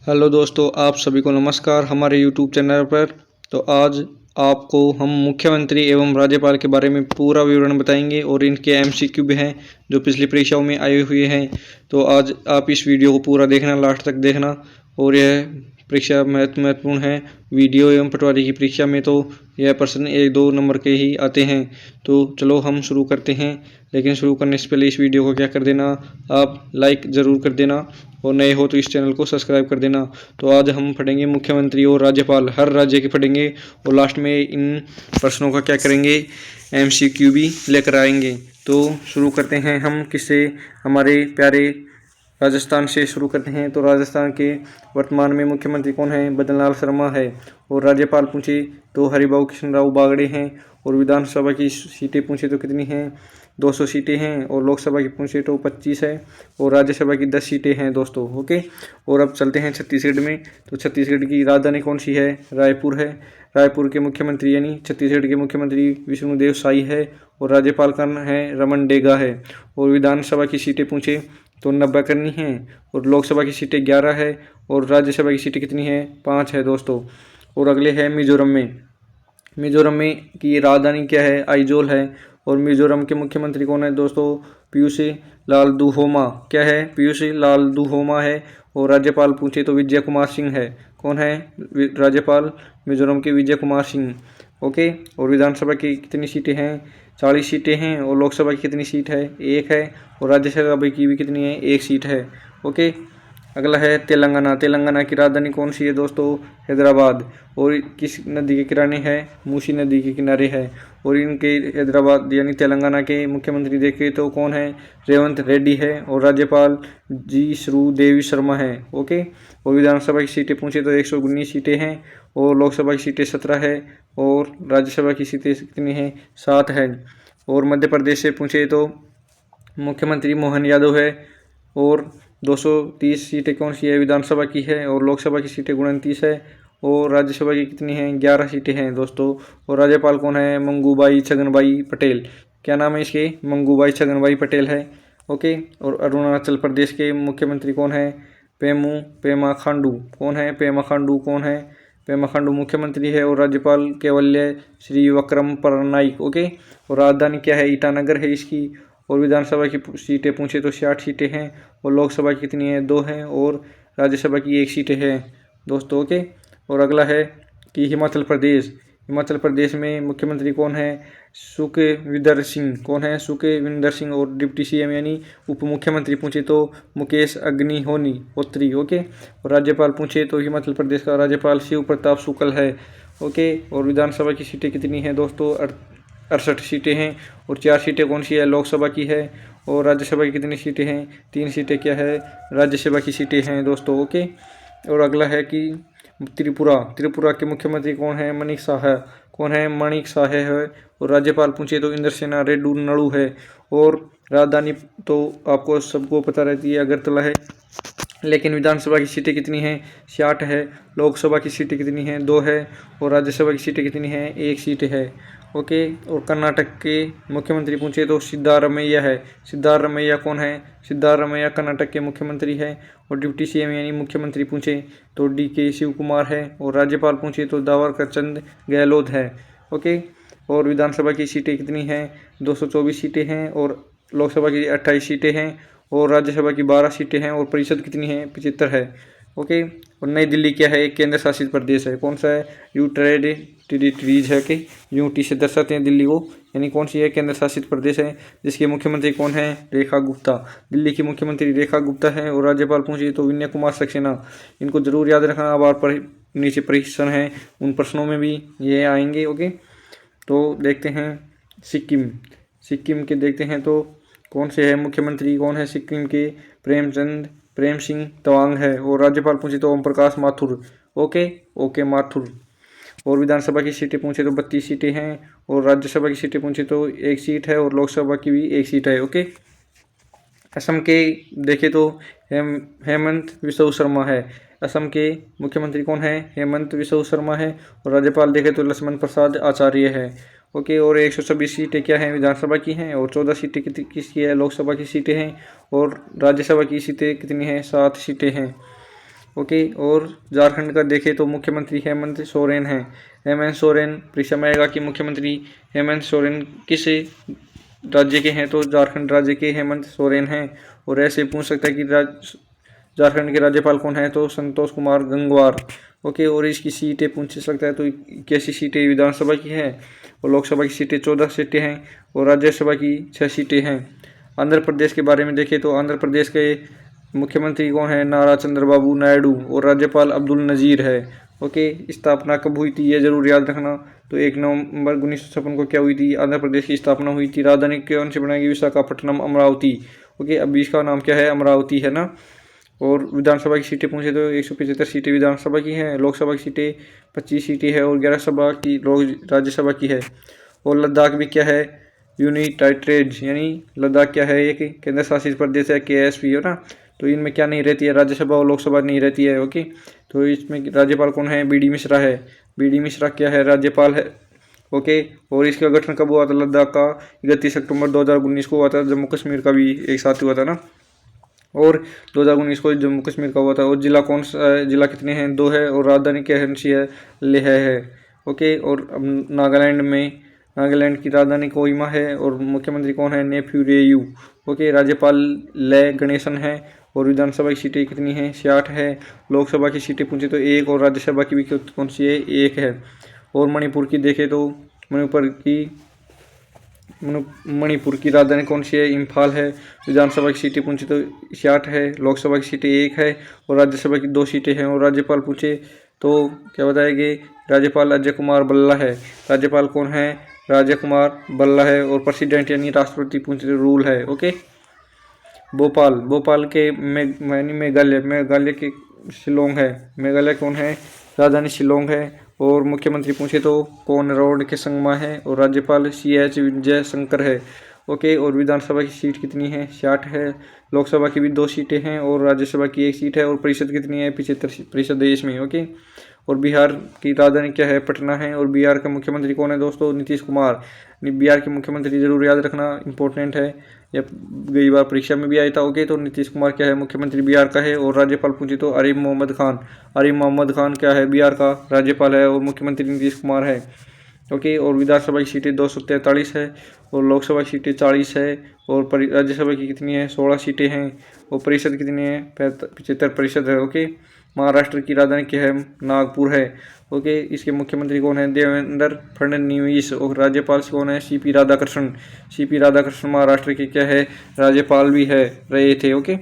Hello दोस्तों, आप सभी को नमस्कार हमारे यूट्यूब चैनल पर। तो आज आपको हम मुख्यमंत्री एवं राज्यपाल के बारे में पूरा विवरण बताएंगे और इनके एमसीक्यू भी हैं जो पिछली परीक्षाओं में आए हुए हैं। तो आज आप इस वीडियो को पूरा देखना, लास्ट तक देखना। और यह परीक्षा महत्वपूर्ण है। वीडियो एवं पटवारी की परीक्षा में तो यह प्रश्न 1-2 नंबर के ही आते हैं। तो चलो हम शुरू करते हैं। लेकिन शुरू करने से पहले इस वीडियो को क्या कर देना, आप लाइक ज़रूर कर देना और नए हो तो इस चैनल को सब्सक्राइब कर देना। तो आज हम पढ़ेंगे मुख्यमंत्री और राज्यपाल, हर राज्य के पढ़ेंगे और लास्ट में इन प्रश्नों का क्या करेंगे, एमसीक्यू भी लेकर आएंगे। तो शुरू करते हैं हम किससे, हमारे प्यारे राजस्थान से शुरू करते हैं। तो राजस्थान के वर्तमान में मुख्यमंत्री कौन है, बदन लाल शर्मा है। और राज्यपाल पूछे तो हरिभाऊ कृष्ण राव बागड़े हैं। और विधानसभा की सीटें पूछे तो कितनी हैं, 200 सीटें हैं। और लोकसभा की पूछे तो 25 है। और राज्यसभा की 10 सीटें हैं दोस्तों। ओके, और अब चलते हैं छत्तीसगढ़ में। तो छत्तीसगढ़ की राजधानी कौन सी है, रायपुर है। रायपुर के मुख्यमंत्री यानी छत्तीसगढ़ के मुख्यमंत्री विष्णुदेव साई है। और राज्यपाल का है रमन डेगा है। और विधानसभा की सीटें पूछे तो 90 करनी है। और लोकसभा की सीटें 11 है। और राज्यसभा की सीटें कितनी है, 5 है दोस्तों। और अगले है मिजोरम में। मिजोरम में की राजधानी क्या है, आइजोल है। और मिजोरम के मुख्यमंत्री कौन है दोस्तों, पीयूष लालदुहोमा। क्या है, पीयूष लालदुहोमा है। और राज्यपाल पूछे तो विजय कुमार सिंह है। कौन है राज्यपाल, मिजोरम के विजय कुमार सिंह। ओके, और विधानसभा की कितनी सीटें हैं, 40 सीटें हैं। और लोकसभा की कितनी सीट है, 1 है। और राज्यसभा की भी कितनी है, 1 सीट है। ओके, अगला है तेलंगाना। तेलंगाना की राजधानी कौन सी है दोस्तों, हैदराबाद। और किस नदी के किनारे है, मूसी नदी के किनारे है। और इनके हैदराबाद यानी तेलंगाना के मुख्यमंत्री देखे तो कौन है, रेवंत रेड्डी है। और राज्यपाल जी श्रीदेवी शर्मा है। ओके, और विधानसभा की सीटें पूछे तो 119 सीटें हैं। और लोकसभा की सीटें 17 है। और राज्यसभा की सीटें कितनी हैं, 7 है। और मध्य प्रदेश से पूछे तो मुख्यमंत्री मोहन यादव है। और 230 सीटें कौन सी है, विधानसभा की है। और लोकसभा की सीटें 29 है। और राज्यसभा की कितनी हैं, 11 सीटें हैं दोस्तों। और राज्यपाल कौन है, मंगूभाई छगनभाई पटेल। क्या नाम है इसके, मंगूभाई छगनभाई पटेल है। ओके, और अरुणाचल प्रदेश के मुख्यमंत्री कौन है, पेमा खांडू। कौन है, पेमा खांडू कौन है, पेमा खांडू मुख्यमंत्री है। और राज्यपाल केवल्य श्री विक्रम परनाइक। ओके, और राजधानी क्या है, ईटानगर है इसकी। और विधानसभा की सीटें पूछे तो 60 सीटें हैं। और लोकसभा की कितनी है, 2 हैं। और राज्यसभा की 1 सीटें हैं दोस्तों। ओके, और अगला है कि हिमाचल प्रदेश। हिमाचल प्रदेश में मुख्यमंत्री कौन है, सुखविंदर सिंह। कौन है, सुखविंदर सिंह। और डिप्टी सीएम यानी उप मुख्यमंत्री पूछे तो मुकेश अग्निहोत्री। ओके, और राज्यपाल पूछे तो हिमाचल प्रदेश का राज्यपाल शिव प्रताप शुक्ल है। ओके, और विधानसभा की सीटें कितनी हैं दोस्तों, 68 सीटें हैं। और 4 सीटें कौन सी है, लोकसभा की है। और राज्यसभा की कितनी सीटें हैं, 3 सीटें क्या है, राज्यसभा की सीटें हैं दोस्तों। ओके, और अगला है कि त्रिपुरा। त्रिपुरा के मुख्यमंत्री कौन है, मणिक साहा। कौन है, मणिक साहा है। और राज्यपाल पूछे तो इंद्रसेना रेड्डी नड़ू है। और राजधानी तो आपको सबको पता रहती है, अगरतला है। लेकिन विधानसभा की सीटें कितनी हैं, 60 है। लोकसभा की सीटें कितनी हैं, 2 है। और राज्यसभा की सीटें कितनी हैं, 1 सीट है। ओके, और कर्नाटक के मुख्यमंत्री पूछे तो सिद्धारमैया है। सिद्धारमैया कौन है, सिद्धारमैया कर्नाटक के मुख्यमंत्री है। और डिप्टी सीएम यानी मुख्यमंत्री पूछे तो DK शिव कुमार है। और राज्यपाल पूछे तो दावर चंद गहलोत है। ओके, और विधानसभा की सीटें कितनी हैं, 224 सीटें हैं। और लोकसभा की 28 सीटें हैं। और राज्यसभा की 12 सीटें हैं। और परिषद कितनी है, 75 है। ओके, और नई दिल्ली क्या है, एक केंद्र शासित प्रदेश है। कौन सा है, यूटेड टेरिटरीज है कि यूटी से दर्शाते हैं दिल्ली को, यानी कौन सी है, केंद्र शासित प्रदेश है। जिसके मुख्यमंत्री कौन है, रेखा गुप्ता। दिल्ली की मुख्यमंत्री रेखा गुप्ता है। और राज्यपाल पूछिए तो विनय कुमार सक्सेना। इनको जरूर याद रखना, अब आप नीचे प्रश्न है उन प्रश्नों में भी ये आएंगे। ओके, तो देखते हैं सिक्किम। सिक्किम के देखते हैं तो कौन से है मुख्यमंत्री, कौन है सिक्किम के, प्रेम सिंह तवांग है। और राज्यपाल पूछे तो ओम प्रकाश माथुर। ओके माथुर। और विधानसभा की सीटें पूछे तो 32 सीटें हैं। और राज्यसभा की सीटें पूछे तो 1 सीट है। और लोकसभा की भी 1 सीट है। ओके, असम के देखे तो हेमंत बिस्वा शर्मा है। असम के मुख्यमंत्री कौन है, हेमंत बिस्वा शर्मा है। और राज्यपाल देखे तो लक्ष्मण प्रसाद आचार्य है। ओके, और 126 सीटें क्या हैं, विधानसभा की हैं। और 14 सीटें किसकी है, लोकसभा की सीटें हैं। और राज्यसभा की सीटें कितनी हैं, 7 सीटें हैं। ओके। और झारखंड का देखें तो मुख्यमंत्री हेमंत सोरेन है। हेमंत सोरेन परीक्षा में आएगा कि मुख्यमंत्री हेमंत सोरेन किस राज्य के हैं, तो झारखंड राज्य के हेमंत सोरेन हैं। और ऐसे पूछ सकता है कि झारखंड के राज्यपाल कौन है, तो संतोष कुमार गंगवार। ओके। और इसकी सीटें पूछ सकता है, तो कैसी सीटें विधानसभा की है, और लोकसभा की सीटें 14 सीटें हैं, और राज्यसभा की 6 सीटें हैं। आंध्र प्रदेश के बारे में देखें तो आंध्र प्रदेश के मुख्यमंत्री कौन है, नारा चंद्रबाबू नायडू, और राज्यपाल अब्दुल नज़ीर है। ओके। स्थापना कब हुई थी ये जरूर याद रखना, तो 1 नवंबर 1956 को क्या हुई थी, आंध्र प्रदेश की स्थापना हुई थी। राजधानी कौन सी बनाएगी, विशाखापट्टनम, अमरावती। ओके। अभी इसका नाम क्या है, अमरावती है ना। और विधानसभा की सीटें पूछे तो 175 सीटें विधानसभा की हैं, लोकसभा की सीटें 25 सीटें है, और 11 सभा की राज्यसभा की है। और लद्दाख भी क्या है, यूनाइटेड टेरिटरीज, यानी लद्दाख क्या है, एक केंद्र शासित प्रदेश है, KSP है ना। तो इनमें क्या नहीं रहती है, राज्यसभा और लोकसभा नहीं रहती है। ओके। तो इसमें राज्यपाल कौन है, BD मिश्रा है। BD मिश्रा क्या है, राज्यपाल है। ओके। और इसका गठन कब हुआ था, लद्दाख का 31 अक्टूबर 2019 को हुआ था। जम्मू कश्मीर का भी एक साथ हुआ था ना, और 2019 को जम्मू कश्मीर का हुआ था। और जिला कौन सा है, जिला कितने हैं, 2 है, और राजधानी कौन सी है, लेह है। ओके। और नागालैंड की राजधानी कोहिमा है, और मुख्यमंत्री कौन है, नेफ्यू रेयू। ओके। राज्यपाल ले गणेशन है। और विधानसभा की सीटें कितनी हैं, 66 है। लोकसभा की सीटें पूछे तो 1, और राज्यसभा की भी कौन सी है, 1 है। और मणिपुर की देखें तो मणिपुर की राजधानी कौन सी है, इम्फाल है। विधानसभा की सीटें पूछे तो 66 है, लोकसभा की सीटें 1 है, और राज्यसभा की 2 सीटें हैं। और राज्यपाल पूछे तो क्या बताएंगे, राज्यपाल अजय कुमार भल्ला है। राज्यपाल कौन है, अजय कुमार भल्ला है। और प्रेसिडेंट यानी राष्ट्रपति पूछे तो रूल है। ओके। भोपाल के मेघालय के शिलोंग है। मेघालय कौन है, राजधानी शिलोंग है। और मुख्यमंत्री पूछे तो कोनराड के संगमा है, और राज्यपाल CH विजय शंकर है। ओके। और विधानसभा की सीट कितनी है, 66 है। लोकसभा की भी 2 सीटें हैं, और राज्यसभा की 1 सीट है। और परिषद कितनी है, 75% देश में। ओके। और बिहार की राजधानी क्या है, पटना है। और बिहार का मुख्यमंत्री कौन है दोस्तों, नीतीश कुमार। बिहार के मुख्यमंत्री जरूर याद रखना, इंपॉर्टेंट है, या कई बार परीक्षा में भी आया था। ओके। तो नीतीश कुमार क्या है, मुख्यमंत्री बिहार का है। और राज्यपाल पूछे तो आरिफ मोहम्मद खान क्या है, बिहार का राज्यपाल है, और मुख्यमंत्री नीतीश कुमार है। ओके। और विधानसभा की सीटें 243 है, और लोकसभा की सीटें 40 है, और राज्यसभा की कितनी है, 16 सीटें हैं। और परिषद कितनी है, 75% है। ओके। महाराष्ट्र की राजधानी क्या है, नागपुर है। ओके। इसके मुख्यमंत्री कौन है, देवेंद्र फडणवीस। और राज्यपाल कौन है, CP राधाकृष्णन महाराष्ट्र के क्या है, राज्यपाल भी है, रहे थे। ओके।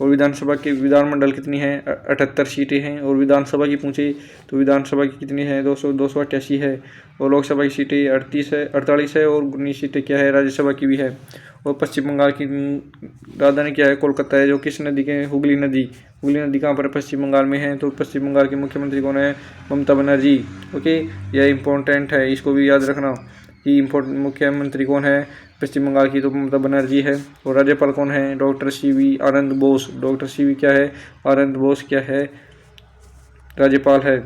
और विधानसभा के विधानमंडल कितनी है, 78 सीटें हैं। और विधानसभा की पूछे तो विधानसभा की कितनी है, 288 है। और लोकसभा की सीटें 48 है, और 19 सीटें क्या है, राज्यसभा की भी है। और पश्चिम बंगाल की राजधानी क्या है, कोलकाता है, जो किस नदी के, हुगली नदी कहाँ पर पश्चिम बंगाल में है। तो पश्चिम बंगाल के मुख्यमंत्री कौन है, ममता बनर्जी। ओके। यह इंपॉर्टेंट है, इसको भी याद रखना कि मुख्यमंत्री कौन है पश्चिम बंगाल की, तो ममता बनर्जी है। और राज्यपाल कौन है, डॉक्टर CV आनंद बोस। डॉक्टर CV क्या है, आनंद बोस क्या है, राज्यपाल है।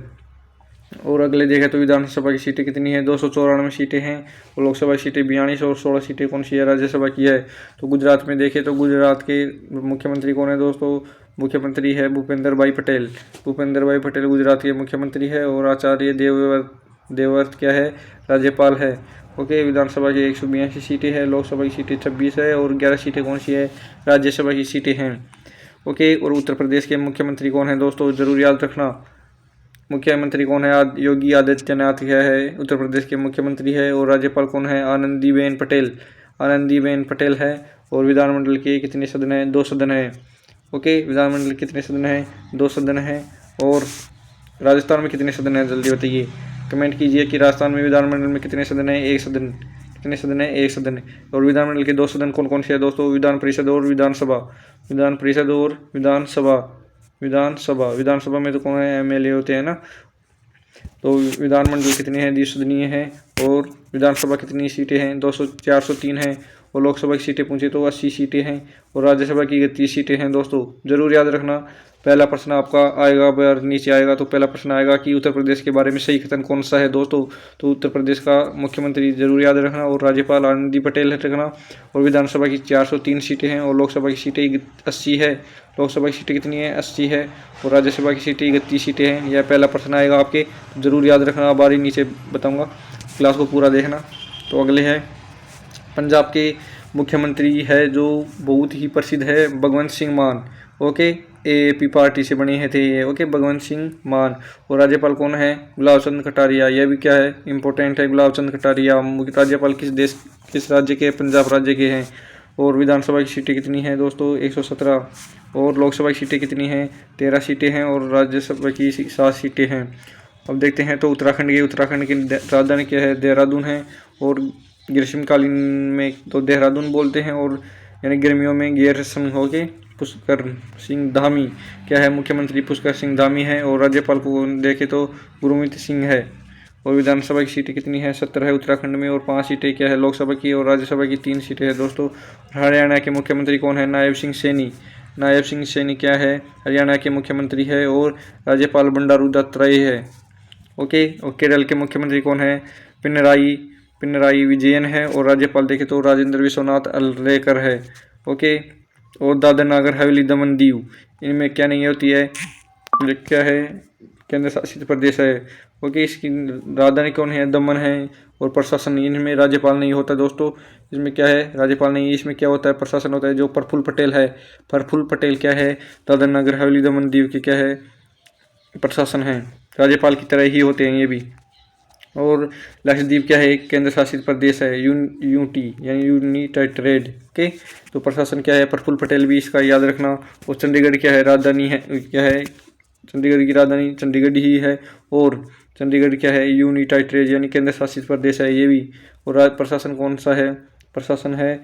और अगले देखें तो विधानसभा की सीटें कितनी है, 294 सीटें हैं। और लोकसभा की सीटें 42, और 16 सीटें कौन सी है, राज्यसभा की है। तो गुजरात में देखें तो गुजरात के मुख्यमंत्री कौन है दोस्तों, मुख्यमंत्री है भूपेंद्र भाई पटेल गुजरात के मुख्यमंत्री है। और आचार्य देवव्रत क्या है, राज्यपाल है। ओके। विधानसभा की 182 सीटें हैं, लोकसभा की सीटें 26 है, और 11 सीटें कौन सी है, राज्यसभा की सीटें हैं। ओके। और उत्तर प्रदेश के मुख्यमंत्री कौन है दोस्तों, जरूर याद रखना, मुख्यमंत्री कौन है, योगी आदित्यनाथ क्या है, उत्तर प्रदेश के मुख्यमंत्री है। और राज्यपाल कौन है, आनंदीबेन पटेल है। और विधानमंडल के कितने सदन हैं, 2 सदन है। ओके। विधानमंडल कितने सदन हैं, 2 सदन है। और राजस्थान में कितने सदन हैं, जल्दी बताइए, कमेंट कीजिए कि राजस्थान में विधानमंडल में कितने सदन हैं, 1 सदन। कितने सदन है, 1 सदन। और विधानमंडल के 2 सदन कौन कौन से हैं दोस्तों, विधान परिषद और विधानसभा में तो कौन है, MLA होते हैं ना। तो विधानमंडल कितने हैं, 2 सदनीय है। और विधानसभा कितनी सीटें हैं, 403 है। और लोकसभा की सीटें पूछे तो 80 सीटें हैं और राज्यसभा की 30 सीटें हैं। दोस्तों जरूर याद रखना। पहला प्रश्न आपका आएगा, अगर नीचे आएगा तो पहला प्रश्न आएगा कि उत्तर प्रदेश के बारे में सही कथन कौन सा है। दोस्तों तो उत्तर प्रदेश का मुख्यमंत्री जरूर याद रखना और राज्यपाल आनंदी पटेल रखना। और विधानसभा की 403 सीटें हैं और लोकसभा की सीटें 80 है। लोकसभा की सीटें कितनी है? 80 है और राज्यसभा की सीटें 31 सीटें हैं। यह पहला प्रश्न आएगा आपके, जरूर याद रखना। बारी नीचे बताऊँगा, क्लास को पूरा देखना। तो अगले है पंजाब के मुख्यमंत्री है जो बहुत ही प्रसिद्ध है, भगवंत सिंह मान। ओके, AAP पार्टी से बने हैं थे ये। ओके, भगवंत सिंह मान। और राज्यपाल कौन है? गुलाब चंद कटारिया। यह भी क्या है? इंपॉर्टेंट है, गुलाब चंद कटारिया। राज्यपाल किस राज्य के? पंजाब राज्य के हैं। और विधानसभा की सीटें कितनी हैं दोस्तों? 117। और लोकसभा की सीटें कितनी हैं? 13 सीटें हैं और राज्यसभा की 7 सीटें हैं। अब देखते हैं तो उत्तराखंड की राजधानी क्या है? देहरादून है। और ग्रीष्मकालीन में तो देहरादून बोलते हैं और यानी गर्मियों में गैरसैंण होके पुष्कर सिंह धामी क्या है? मुख्यमंत्री पुष्कर सिंह धामी है। और राज्यपाल को देखे तो गुरमीत सिंह है। और विधानसभा की सीटें कितनी है? 17 है उत्तराखंड में और 5 सीटें क्या है? लोकसभा की और राज्यसभा की 3 सीटें है। दोस्तों हरियाणा के मुख्यमंत्री कौन है? नायब सिंह सैनी। नायब सिंह सैनी क्या है? हरियाणा के मुख्यमंत्री है। और राज्यपाल बंडारू दत्तात्रेय है। ओके, और केरल के मुख्यमंत्री कौन है? पिनराई विजयन है। और राज्यपाल देखे तो राजेंद्र विश्वनाथ अर्लेकर है। ओके, और दादर नागर हवेली दमन दीव, इनमें क्या नहीं होती है? क्या है? केंद्र शासित प्रदेश है। ओके, इसकी राजधानी कौन है? दमन है। और प्रशासन, इनमें राज्यपाल नहीं होता दोस्तों। इसमें क्या है? राज्यपाल नहीं, इसमें क्या होता है? प्रशासन होता है, जो प्रफुल्ल पटेल है। प्रफुल्ल पटेल क्या है? दादर नगर हवेली दमन दीव के क्या है? प्रशासन है। राज्यपाल की तरह ही होते हैं ये भी। और लक्षद्वीप क्या है? केंद्र शासित प्रदेश है, यूटी यानी यूनिटेड। ओके, तो प्रशासन क्या है? प्रफुल्ल पटेल भी, इसका याद रखना। और चंडीगढ़ क्या है? राजधानी है, क्या है? चंडीगढ़ की राजधानी चंडीगढ़ ही है। और चंडीगढ़ क्या है? यूनिटेड यानी केंद्र शासित प्रदेश है ये भी। और प्रशासन कौन सा है? प्रशासन है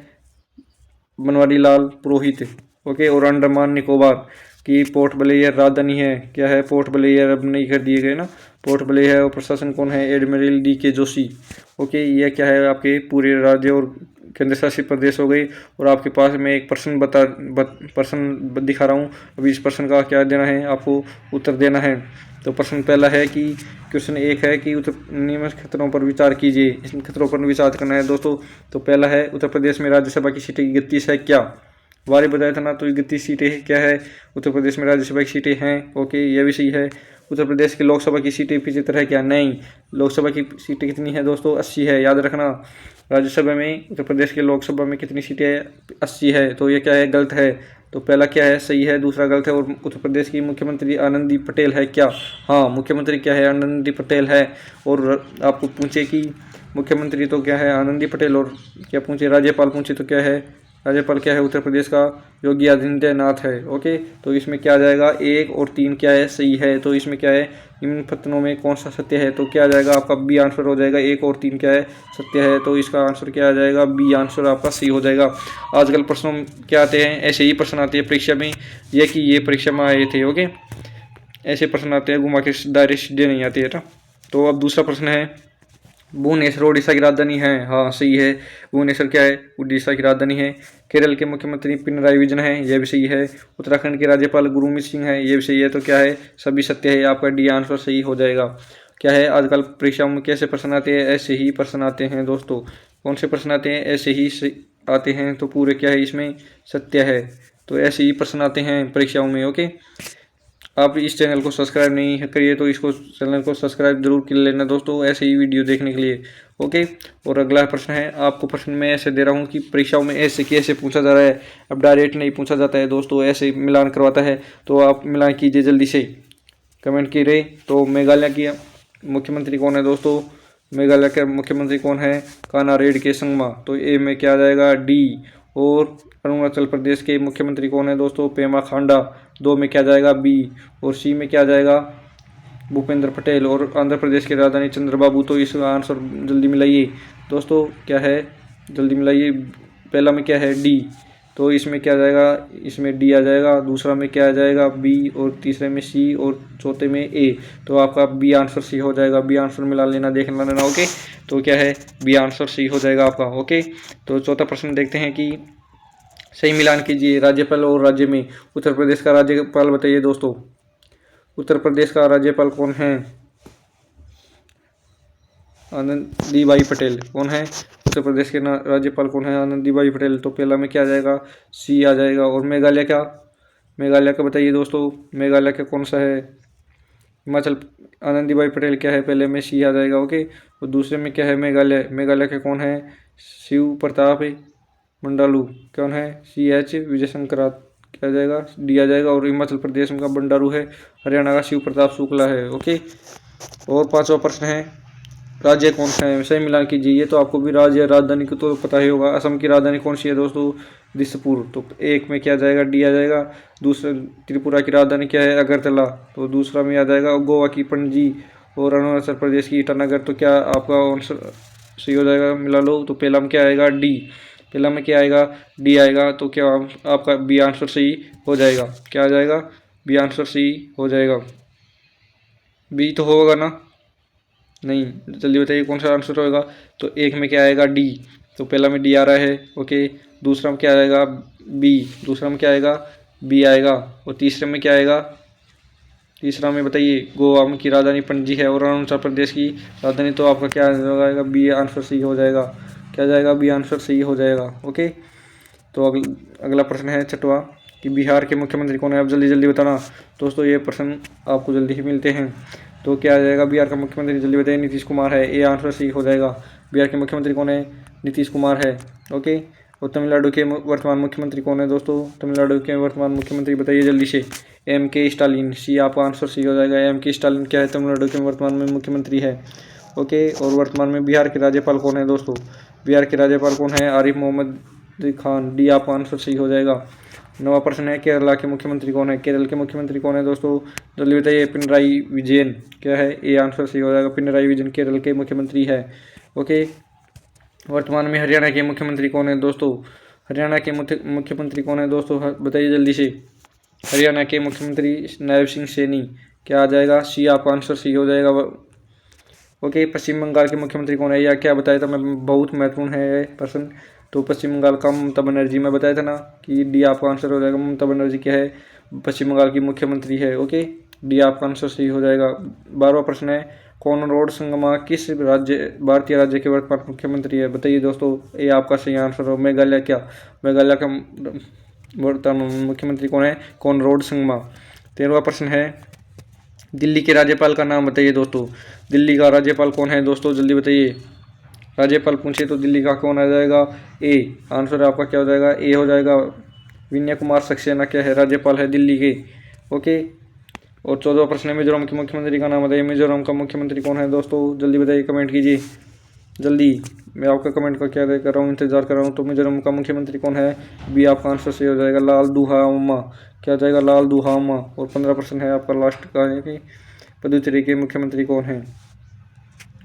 बनवारी लाल पुरोहित। ओके, और अंडमान निकोबार की पोर्ट ब्लेयर राजधानी है, क्या है? पोर्ट ब्लेयर अब नहीं कर दिए गए ना, पोर्ट ब्लेयर है। और प्रशासन कौन है? Admiral DK Joshi. ओके, यह क्या है? आपके पूरे राज्य और केंद्र शासित प्रदेश हो गए। और आपके पास मैं एक प्रश्न दिखा रहा हूँ। अभी इस प्रश्न का क्या देना है? आपको उत्तर देना है। तो प्रश्न पहला है कि क्वेश्चन 1 है कि निम्न खतरों पर विचार कीजिए। इन खतरों पर विचार करना है दोस्तों। तो पहला है उत्तर प्रदेश में राज्यसभा की सीटें 31 है क्या? बारे बताया था ना, तो 31 सीटें क्या है? उत्तर प्रदेश में राज्यसभा की सीटें हैं। ओके, यह भी सही है। उत्तर प्रदेश की लोकसभा की सीटें 75 है क्या? नहीं, लोकसभा की सीटें कितनी है दोस्तों? 80 है, याद रखना। राज्यसभा में उत्तर प्रदेश के लोकसभा में कितनी सीटें है? 80 है। तो ये क्या है? गलत है। तो पहला क्या है? सही है, दूसरा गलत है। और उत्तर प्रदेश की मुख्यमंत्री आनंदी पटेल है क्या? हाँ, मुख्यमंत्री क्या है? आनंदी पटेल है। और आपको पूछे कि मुख्यमंत्री तो क्या है? आनंदी पटेल। और क्या पूछे? राज्यपाल पूछे तो क्या है? राज्यपाल क्या है? उत्तर प्रदेश का योगी आदित्यनाथ है। ओके, तो इसमें क्या आ जाएगा? 1 और 3 क्या है? सही है। तो इसमें क्या है? इन कथनों में कौन सा सत्य है? तो क्या आ जाएगा? आपका बी आंसर हो जाएगा। 1 और 3 क्या है? सत्य है। तो इसका आंसर क्या आ जाएगा? बी आंसर आपका सही हो जाएगा। आजकल प्रश्नों क्या आते हैं? ऐसे ही प्रश्न आते हैं परीक्षा में, ये कि ये परीक्षा में आए थे। ओके, ऐसे प्रश्न आते हैं, घुमा के डायरेक्ट सीधे नहीं आते है ना। तो अब दूसरा प्रश्न है, भुवनेश्वर उड़ीसा की राजधानी है। हाँ, सही है। भुवनेश्वर क्या है? उड़ीसा की राजधानी है। केरल के मुख्यमंत्री पिनराई विजयन है, यह भी सही है। उत्तराखंड के राज्यपाल गुरमीत सिंह है, यह भी सही है। तो क्या है? सभी सत्य है। आपका डी आंसर सही हो जाएगा। क्या है? आजकल परीक्षाओं में कैसे प्रश्न आते हैं? ऐसे ही प्रश्न आते हैं दोस्तों। कौन से प्रश्न आते हैं? ऐसे ही आते हैं। तो पूरे क्या है? इसमें सत्य है। तो ऐसे ही प्रश्न आते हैं परीक्षाओं में। ओके, आप इस चैनल को सब्सक्राइब नहीं करिए तो इसको चैनल को सब्सक्राइब जरूर कर लेना दोस्तों, ऐसे ही वीडियो देखने के लिए। ओके, और अगला प्रश्न है, आपको प्रश्न मैं ऐसे दे रहा हूँ कि परीक्षाओं में ऐसे कैसे पूछा जा रहा है। अब डायरेक्ट नहीं पूछा जाता है दोस्तों, ऐसे मिलान करवाता है। तो आप मिलान कीजिए जल्दी से, कमेंट कीजिए। तो मेघालय की मुख्यमंत्री कौन है दोस्तों? मेघालय के मुख्यमंत्री कौन है? कान्हा रेड्डी संगमा। तो ए में क्या आ जाएगा? डी। और अरुणाचल प्रदेश के मुख्यमंत्री कौन है दोस्तों? पेमा खांडा। 2 में क्या जाएगा? बी। और सी में क्या जाएगा? भूपेंद्र पटेल। और आंध्र प्रदेश की राजधानी चंद्रबाबू। तो इस आंसर जल्दी मिलाइए दोस्तों, क्या है? जल्दी मिलाइए। पहला में क्या है? डी। तो इसमें क्या आ जाएगा, इसमें डी आ जाएगा, दूसरा में क्या आ जाएगा बी, और तीसरे में सी, और चौथे में ए। तो आपका बी आंसर सी हो जाएगा। बी आंसर मिला लेना, देख लेना। ओके, तो क्या है, बी आंसर सी हो जाएगा आपका। ओके, तो चौथा प्रश्न देखते हैं कि सही मिलान कीजिए राज्यपाल और राज्य में। उत्तर प्रदेश का राज्यपाल बताइए दोस्तों। उत्तर प्रदेश का राज्यपाल कौन है? आनंदीबाई पटेल। कौन है उत्तर प्रदेश के राज्यपाल? कौन है? आनंदीबाई पटेल। तो पहला में क्या आ जाएगा, सी आ जाएगा। और मेघालय का, मेघालय का बताइए दोस्तों, मेघालय का कौन सा है? हिमाचल। आनंदीबाई पटेल क्या है, पहले में सी आ जाएगा। ओके, और दूसरे में क्या है, मेघालय। मेघालय के कौन है? शिव प्रताप बंडारू। कौन है? C H Vijay Shankar. क्या आ जाएगा, डी आ जाएगा। और हिमाचल प्रदेश का बंडारू है, हरियाणा का शिव प्रताप शुक्ला है। ओके, और पांचवा प्रश्न है, राज्य कौन सा है? सही मिलान कीजिए। ये तो आपको भी राज्य राजधानी को तो पता ही होगा। असम की राजधानी कौन सी है दोस्तों? दिसपुर। तो एक में क्या आ जाएगा, डी आ जाएगा। दूसरा, त्रिपुरा की राजधानी क्या है? अगरतला। तो दूसरा में आ जाएगा गोवा की पणजी, और अरुणाचल प्रदेश की ईटानगर। तो क्या आपका आंसर सही हो जाएगा, मिला लो। तो पहला में क्या आएगा, डी। पहला में क्या आएगा, डी आएगा। तो क्या आपका बी आंसर सही हो जाएगा। क्या आ जाएगा, बी आंसर सही हो जाएगा। बी तो होगा ना? नहीं, जल्दी बताइए कौन सा आंसर होगा। तो एक में क्या आएगा, डी। तो पहला में डी आ रहा है। ओके, दूसरा में क्या आएगा, बी। दूसरा में क्या आएगा, बी आएगा। और तीसरे में क्या आएगा, तीसरा में बताइए। गोवा की राजधानी पणजी है, और अरुणाचल प्रदेश की राजधानी। तो आपका क्या हो जाएगा, बी आंसर सही हो जाएगा। क्या जाएगा, बी आंसर सही हो जाएगा। ओके, तो अगला प्रश्न है छठवां, कि बिहार के मुख्यमंत्री कौन है? आप जल्दी जल्दी बताना दोस्तों, ये प्रश्न आपको जल्दी ही मिलते हैं। तो क्या आ जाएगा, बिहार का मुख्यमंत्री? जल्दी बताइए। नीतीश कुमार है, ये आंसर सही हो जाएगा। बिहार के मुख्यमंत्री कौन है? नीतीश कुमार है। ओके, और तमिलनाडु के वर्तमान मुख्यमंत्री कौन है दोस्तों? तमिलनाडु के वर्तमान मुख्यमंत्री बताइए जल्दी से। एम के स्टालिन। सी आपका आंसर सही हो जाएगा। एम के स्टालिन क्या है, तमिलनाडु के वर्तमान में मुख्यमंत्री है। ओके, और वर्तमान में बिहार के राज्यपाल कौन है दोस्तों? बिहार के राज्यपाल कौन है? आरिफ मोहम्मद खान। डी आपका आंसर सही हो जाएगा। नवा प्रश्न है, केरला के मुख्यमंत्री कौन है? केरल के मुख्यमंत्री कौन है दोस्तों? जल्दी बताइए। पिनराई विजयन। क्या है, ये आंसर सही हो जाएगा। पिनराई विजयन केरल के मुख्यमंत्री है। ओके, वर्तमान में हरियाणा के मुख्यमंत्री कौन है दोस्तों? हरियाणा के मुख्यमंत्री कौन है दोस्तों, बताइए जल्दी से। हरियाणा के मुख्यमंत्री नायब सिंह सैनी। क्या आ जाएगा, सी आपका आंसर सही हो जाएगा। ओके, पश्चिम बंगाल के मुख्यमंत्री कौन है? या क्या बताया था मैं, बहुत महत्वपूर्ण है प्रश्न। तो पश्चिम बंगाल का ममता बनर्जी। मैं बताया था ना कि डी आपका आंसर हो जाएगा। ममता बनर्जी क्या है, पश्चिम बंगाल की मुख्यमंत्री है। ओके, डी आपका आंसर सही हो जाएगा। 12वां प्रश्न है, कॉनराड संगमा किस राज्य, भारतीय राज्य के वर्तमान मुख्यमंत्री है? बताइए दोस्तों, ये आपका सही आंसर हो। मेघालय। क्या मेघालय का वर्तमान मुख्यमंत्री कौन है? कॉनराड संगमा। 13वां प्रश्न है, दिल्ली के राज्यपाल का नाम बताइए दोस्तों। दिल्ली का राज्यपाल कौन है दोस्तों, जल्दी बताइए। राज्यपाल पूछे तो दिल्ली का कौन आ जाएगा? ए। आंसर आपका क्या हो जाएगा, ए हो जाएगा। विनय कुमार सक्सेना क्या है, राज्यपाल है दिल्ली के। ओके, और 14वां प्रश्न है, मिजोरम के मुख्यमंत्री का नाम बताइए। मिजोरम का मुख्यमंत्री कौन है दोस्तों, जल्दी बताइए, कमेंट कीजिए जल्दी। मैं आपका कमेंट का क्या कर रहा हूँ, इंतजार कर रहा हूँ। तो मिजोरम का मुख्यमंत्री कौन है? बी आपका आंसर सही हो जाएगा, लाल दुहामा। क्या हो जाएगा, लाल दुहामा। और 15 प्रश्न है आपका लास्ट का है कि पुदुचेरी के मुख्यमंत्री कौन है?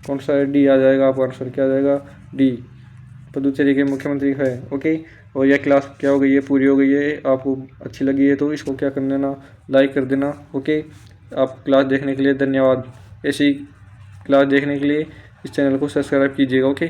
कौन सा है? डी आ जाएगा आपका आंसर। क्या आ जाएगा, डी। पुदुचेरी के मुख्यमंत्री है। ओके, और यह क्लास क्या हो गई है, पूरी हो गई है। आपको अच्छी लगी है तो इसको क्या कर देना, लाइक कर देना। ओके, आप क्लास देखने के लिए धन्यवाद। ऐसी क्लास देखने के लिए इस चैनल को सब्सक्राइब कीजिएगा। ओके।